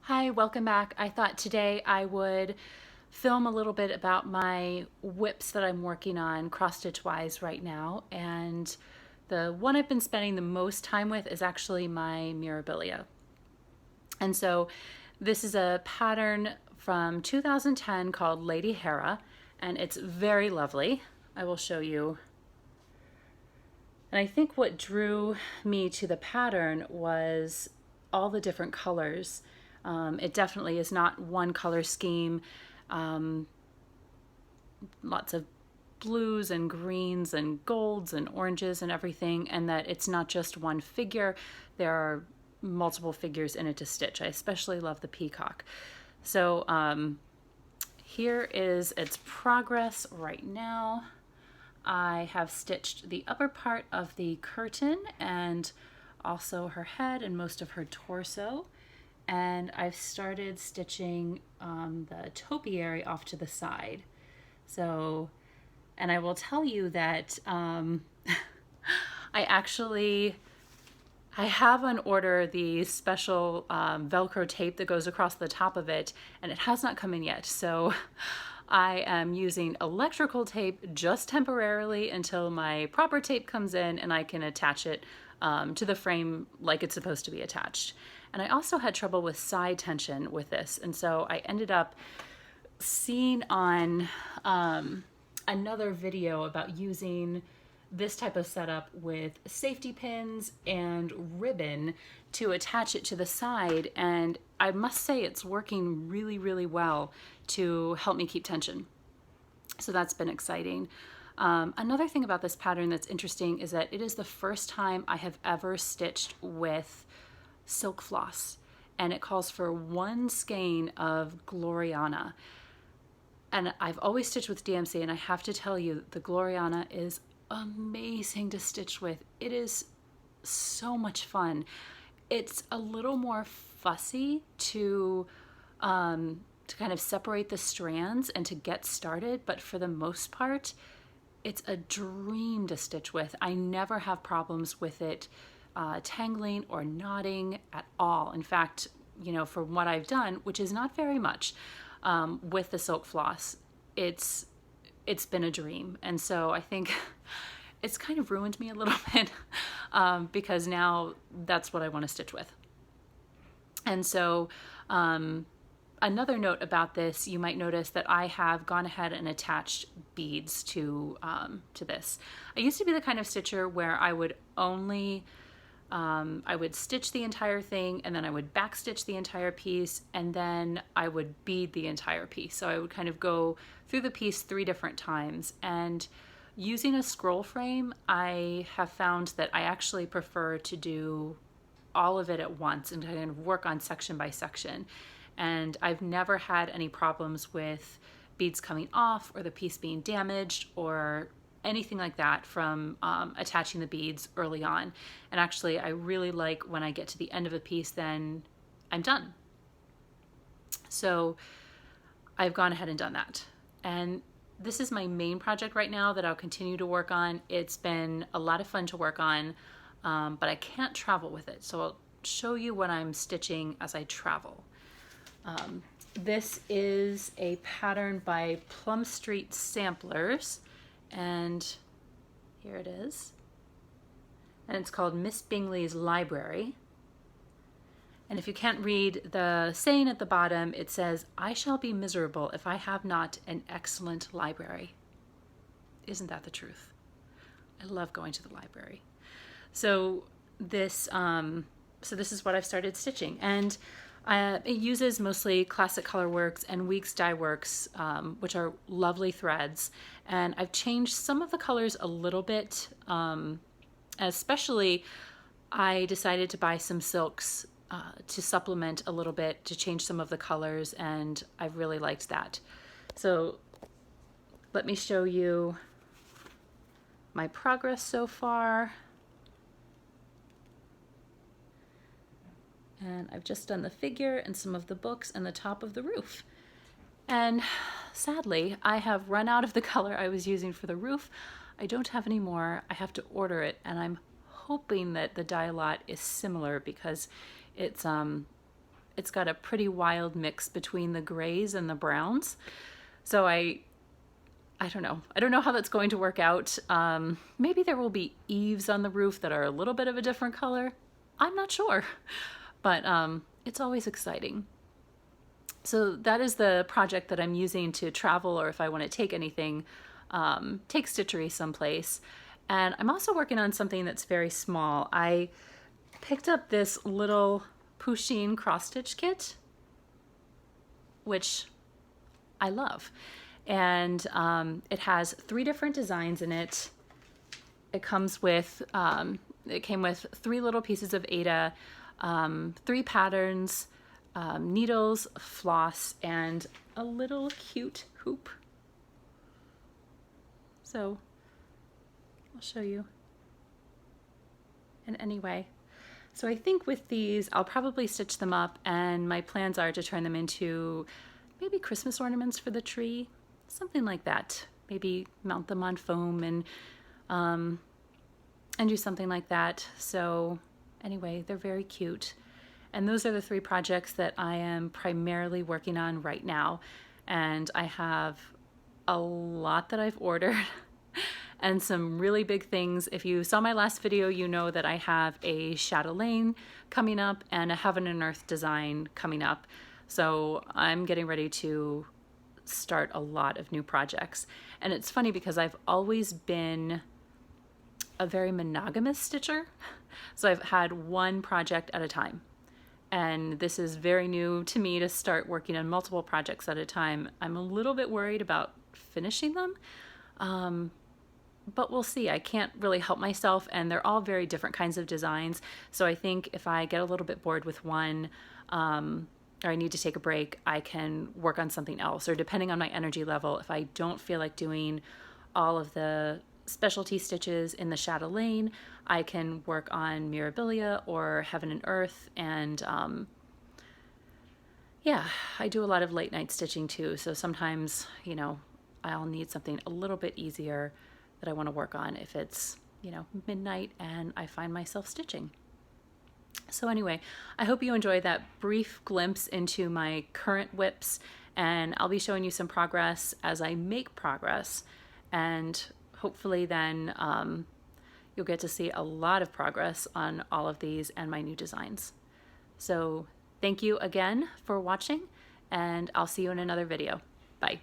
Hi, welcome back. I thought today I would film a little bit about my whips that I'm working on cross-stitch wise right now. And the one I've been spending the most time with is actually my Mirabilia. And so this is a pattern from 2010 called Lady Hera, and it's very lovely. I will show you. And I think what drew me to the pattern was all the different colors. It definitely is not one color scheme. Um, Lots of blues and greens and golds and oranges and everything, and that it's not just one figure. There are multiple figures in it to stitch. I especially love the peacock. So here is its progress right now. I have stitched the upper part of the curtain and also her head and most of her torso. And I've started stitching the topiary off to the side. So, and I will tell you that I have on order the special Velcro tape that goes across the top of it, and it has not come in yet. So I am using electrical tape just temporarily until my proper tape comes in and I can attach it to the frame like it's supposed to be attached. And I also had trouble with side tension with this, and so I ended up seeing on another video about using this type of setup with safety pins and ribbon to attach it to the side, and I must say it's working really, really well to help me keep tension. So that's been exciting. Another thing about this pattern that's interesting is that it is the first time I have ever stitched with silk floss, and it calls for one skein of Gloriana. And I've always stitched with DMC, and I have to tell you, the Gloriana is amazing to stitch with. It is so much fun. It's a little more fussy to kind of separate the strands and to get started, but for the most part, it's a dream to stitch with. I never have problems with it tangling or knotting at all. In fact, you know, for what I've done, which is not very much, with the silk floss, it's been a dream. And so I think it's kind of ruined me a little bit because now that's what I want to stitch with. And so another note about this, you might notice that I have gone ahead and attached beads to this. I used to be the kind of stitcher where I would only I would stitch the entire thing, and then I would back stitch the entire piece, and then I would bead the entire piece. So I would kind of go through the piece 3 different times. And using a scroll frame, I have found that I actually prefer to do all of it at once and kind of work on section by section. And I've never had any problems with beads coming off or the piece being damaged or anything like that from attaching the beads early on. And actually, I really like when I get to the end of a piece, then I'm done. So I've gone ahead and done that. And this is my main project right now that I'll continue to work on. It's been a lot of fun to work on, but I can't travel with it. So I'll show you what I'm stitching as I travel. This is a pattern by Plum Street Samplers, and here it is. And it's called Miss Bingley's Library. And if you can't read the saying at the bottom, it says, "I shall be miserable if I have not an excellent library." Isn't that the truth? I love going to the library. So this is what I've started stitching. And it uses mostly Classic Colorworks and Weeks Dye Works, which are lovely threads. And I've changed some of the colors a little bit. Especially, I decided to buy some silks to supplement a little bit, to change some of the colors, and I've really liked that. So let me show you my progress so far. And I've just done the figure and some of the books and the top of the roof. And sadly, I have run out of the color I was using for the roof. I don't have any more. I have to order it, and I'm hoping that the dye lot is similar because it's it's got a pretty wild mix between the grays and the browns. So I don't know. I don't know how that's going to work out. Maybe there will be eaves on the roof that are a little bit of a different color. I'm not sure, but it's always exciting. So that is the project that I'm using to travel, or if I want to take anything, take stitchery someplace. And I'm also working on something that's very small. I picked up this little Pusheen cross stitch kit, which I love. And it has 3 different designs in it. It comes with, it came with 3 little pieces of Aida, 3 patterns, needles, floss, and a little cute hoop. So I'll show you. And anyway, so I think with these, I'll probably stitch them up, and my plans are to turn them into maybe Christmas ornaments for the tree, something like that. Maybe mount them on foam and do something like that. So anyway, they're very cute. And those are the 3 projects that I am primarily working on right now. And I have a lot that I've ordered and some really big things. If you saw my last video, you know that I have a chatelaine coming up and a heaven and earth design coming up. So I'm getting ready to start a lot of new projects. And it's funny because I've always been a very monogamous stitcher. So I've had one project at a time. And this is very new to me to start working on multiple projects at a time. I'm a little bit worried about finishing them, but we'll see. I can't really help myself, and they're all very different kinds of designs. So I think if I get a little bit bored with one, or I need to take a break, I can work on something else. Or depending on my energy level, if I don't feel like doing all of the specialty stitches in the chatelaine, I can work on Mirabilia or Heaven and Earth. And yeah, I do a lot of late night stitching too. So sometimes, you know, I'll need something a little bit easier that I want to work on if it's, you know, midnight and I find myself stitching. So anyway, I hope you enjoyed that brief glimpse into my current whips, and I'll be showing you some progress as I make progress, and hopefully then you'll get to see a lot of progress on all of these and my new designs. So thank you again for watching, and I'll see you in another video. Bye.